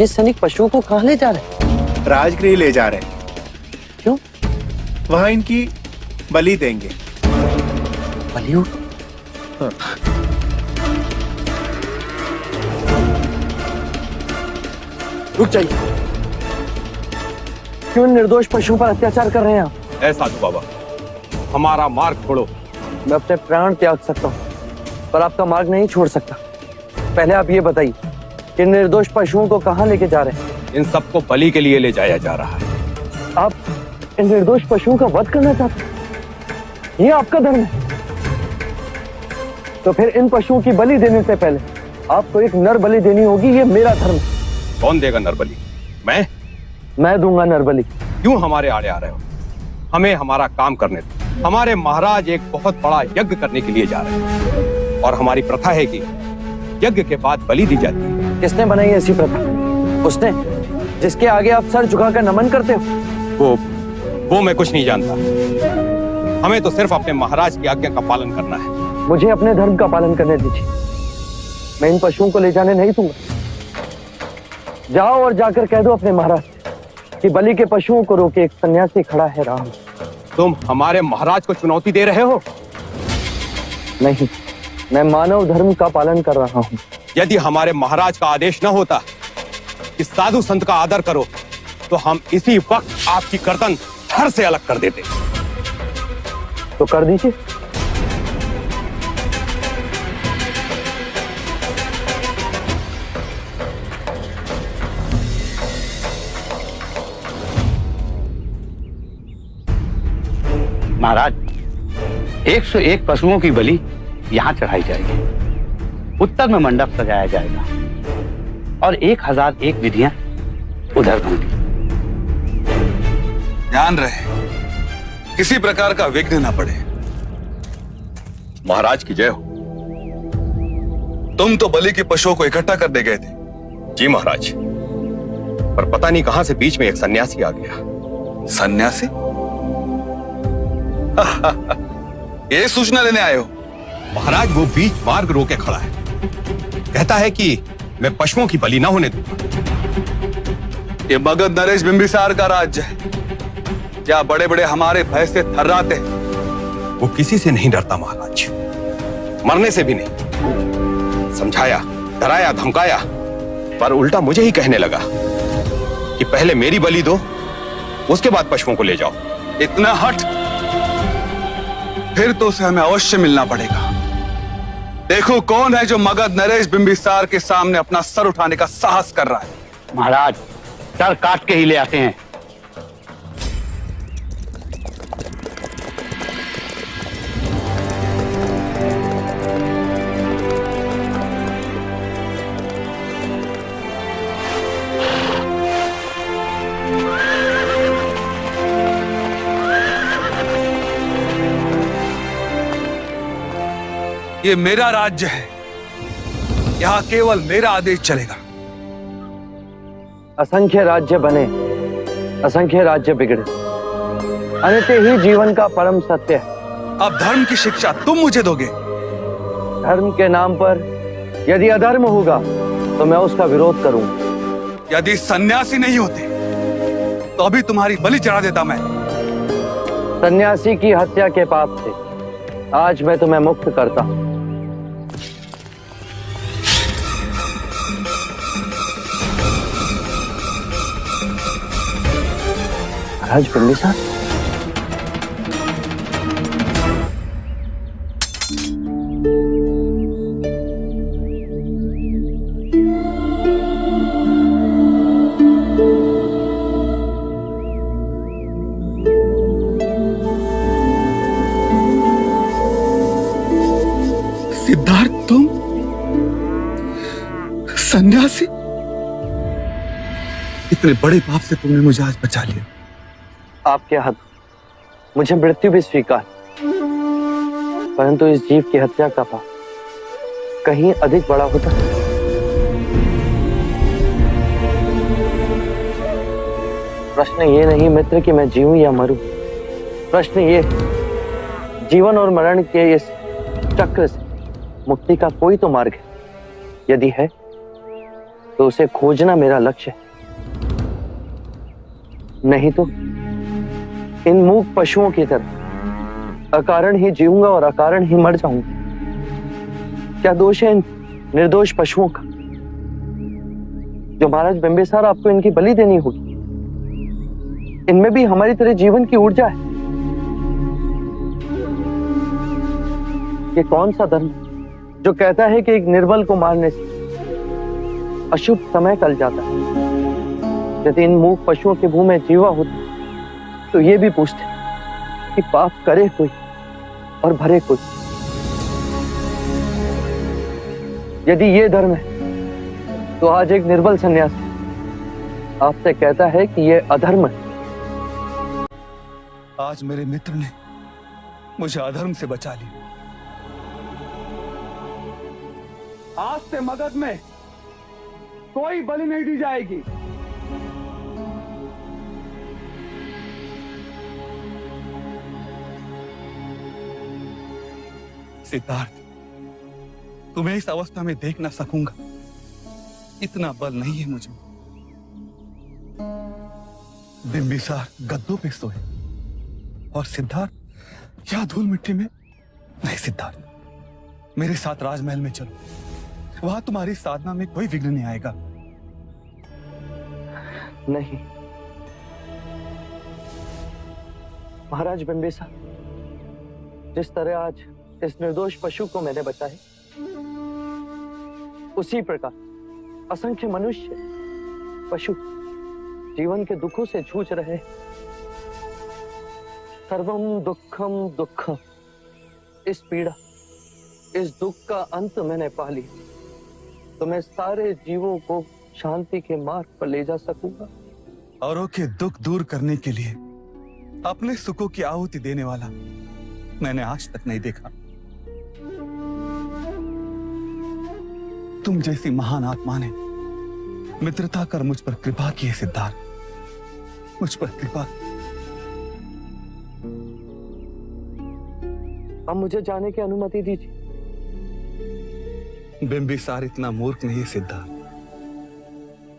ये सैनिक पशुओं को कहाँ ले जा रहे हैं? राजगृह ले जा रहे हैं। क्यों? वहां इनकी बलि देंगे। बलियों? हाँ। रुक जाइए। क्यों निर्दोष पशुओं पर अत्याचार कर रहे हैं आप? ऐ साधु बाबा, हमारा मार्ग छोड़ो। मैं अपने प्राण त्याग सकता हूँ, पर आपका मार्ग नहीं छोड़ सकता। पहले आप ये बताइए कि निर्दोष पशुओं को कहाँ लेके जा रहे हैं? इन सबको बलि के लिए ले जाया जा रहा है। आप इन निर्दोष पशुओं का वध करना चाहते हैं? ये आपका धर्म है। तो फिर इन पशुओं की बलि देने से पहले आपको एक नर बलि देनी होगी। ये मेरा धर्म है। कौन देगा नरबलि? मैं दूंगा नर बलि। क्यों हमारे आड़े आ रहे हो? हमें हमारा काम करने दो। हमारे महाराज एक बहुत बड़ा यज्ञ करने के लिए जा रहे हैं और हमारी प्रथा है कि यज्ञ के बाद बलि दी जाती है। किसने बनाई ऐसी प्रथा? उसने जिसके आगे आप सर झुकाकर नमन करते हो। वो मैं कुछ नहीं जानता। हमें तो सिर्फ अपने महाराज की आज्ञा का पालन करना है। मुझे अपने धर्म का पालन करने दीजिए। मैं इन पशुओं को ले जाने नहीं दूंगा। जाओ और जाकर कह दो अपने महाराज कि बलि के पशुओं को रोके एक सन्यासी खड़ा है राम। तुम हमारे महाराज को चुनौती दे रहे हो? नहीं, मैं मानव धर्म का पालन कर रहा हूँ। यदि हमारे महाराज का आदेश न होता कि साधु संत का आदर करो, तो हम इसी वक्त आपकी गर्दन धड़ से अलग कर देते। तो कर दीजिए। महाराज, 101 पशुओं की बलि यहाँ चढ़ाई जाएगी। उत्तर में मंडप सजाया जाएगा और 1001 विधियां उधर होंगी। ध्यान रहे किसी प्रकार का विघ्न न पड़े। महाराज की जय हो। तुम तो बलि के पशुओं को इकट्ठा करने गए थे। जी महाराज, पर पता नहीं कहां से बीच में एक सन्यासी आ गया। सन्यासी? ये सूचना लेने आए हो? महाराज, वो बीच मार्ग रोके खड़ा है। कहता है कि मैं पशुओं की बलि ना होने दूंगा। ये मगध नरेश बिंबिसार का राज्य है। क्या बड़े बड़े हमारे भय से थर्राते हैं? वो किसी से नहीं डरता महाराज, मरने से भी नहीं। समझाया, डराया, धमकाया, पर उल्टा मुझे ही कहने लगा कि पहले मेरी बलि दो, उसके बाद पशुओं को ले जाओ। इतना हट? फिर तो उसे हमें अवश्य मिलना पड़ेगा। देखो कौन है जो मगध नरेश बिंबिसार के सामने अपना सर उठाने का साहस कर रहा है। महाराज, सर काट के ही ले आते हैं। ये मेरा राज्य है। यहां केवल मेरा आदेश चलेगा। असंख्य राज्य बने, असंख्य राज्य बिगड़े, अनित्य ही जीवन का परम सत्य है। अब धर्म की शिक्षा तुम मुझे दोगे? धर्म के नाम पर यदि अधर्म होगा तो मैं उसका विरोध करूंगा। यदि सन्यासी नहीं होते तो अभी तुम्हारी बलि चढ़ा देता मैं। सन्यासी की हत्या के पाप से आज मैं तुम्हें मुक्त करता हूं। महाराज बिंबिसार, सिद्धार्थ, तुम सन्यासी? इतने बड़े पाप से तुमने मुझे आज बचा लिया। आपके हाथ मुझे मृत्यु भी स्वीकार, परंतु इस जीव की हत्या का पाप कहीं अधिक बड़ा होता है। प्रश्न ये नहीं मित्र कि मैं जीऊं या मरूं, प्रश्न ये जीवन और मरण के इस चक्र से मुक्ति का कोई तो मार्ग है। यदि है तो उसे खोजना मेरा लक्ष्य है। नहीं तो इन मूक पशुओं की तरह अकारण ही जीऊंगा और अकारण ही मर जाऊंगा। क्या दोष है इन निर्दोष पशुओं का जो महाराज बिंबिसार आपको इनकी बलि देनी होगी? इनमें भी हमारी तरह जीवन की ऊर्जा है। ये कौन सा धर्म जो कहता है कि एक निर्बल को मारने से अशुभ समय टल जाता है? यदि इन मूक पशुओं के मुंह में जीवा होती तो ये भी पूछते कि पाप करे कोई और भरे कोई। यदि ये धर्म है तो आज एक निर्बल सन्यासी आपसे कहता है कि ये अधर्म है। आज मेरे मित्र ने मुझे अधर्म से बचा लिया। आज से मगध में कोई बलि नहीं दी जाएगी। सिद्धार्थ, तुम्हें इस अवस्था में देख ना सकूंगा, इतना बल नहीं है मुझे। बिंबिसार गद्दों पे सोए और सिद्धार्थ यहां धूल मिट्टी में। नहीं सिद्धार्थ, मेरे साथ राजमहल में चलो, वहां तुम्हारी साधना में कोई विघ्न नहीं आएगा। नहीं महाराज बिंबिसार, जिस तरह आज इस निर्दोष पशु को मैंने बचाया, उसी प्रकार असंख्य मनुष्य पशु जीवन के दुखों से जूझ रहे। सर्वम दुखम दुखम, इस पीड़ा इस दुख का अंत मैंने पा लिया तो मैं सारे जीवों को शांति के मार्ग पर ले जा सकूंगा। औरों के दुख दूर करने के लिए अपने सुखों की आहुति देने वाला मैंने आज तक नहीं देखा। तुम जैसी महान आत्मा ने मित्रता कर मुझ पर कृपा की है सिद्धार्थ, मुझ पर कृपा। अब मुझे जाने की अनुमति दीजिए। बिंबिसार इतना मूर्ख नहीं है सिद्धार्थ।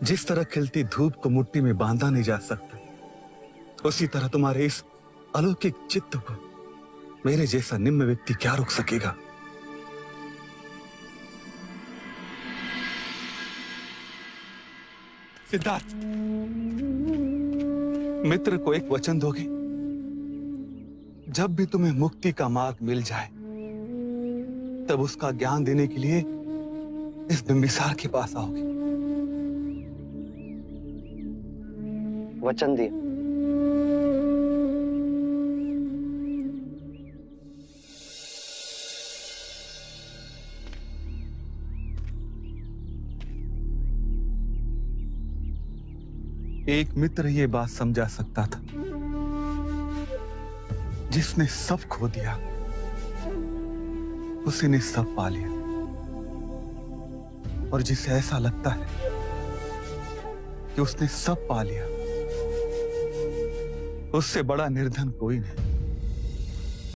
जिस तरह खिलती धूप को मुट्ठी में बांधा नहीं जा सकता, उसी तरह तुम्हारे इस अलौकिक चित्त को मेरे जैसा निम्न व्यक्ति क्या रोक सकेगा? सिद्धार्थ, मित्र को एक वचन दोगे? जब भी तुम्हें मुक्ति का मार्ग मिल जाए तब उसका ज्ञान देने के लिए इस बिंबिसार के पास आओगे। वचन दिया। एक मित्र ये बात समझा सकता था जिसने सब खो दिया उसी ने सब पा लिया, और जिसे ऐसा लगता है कि उसने सब पा लिया, उससे बड़ा निर्धन कोई नहीं।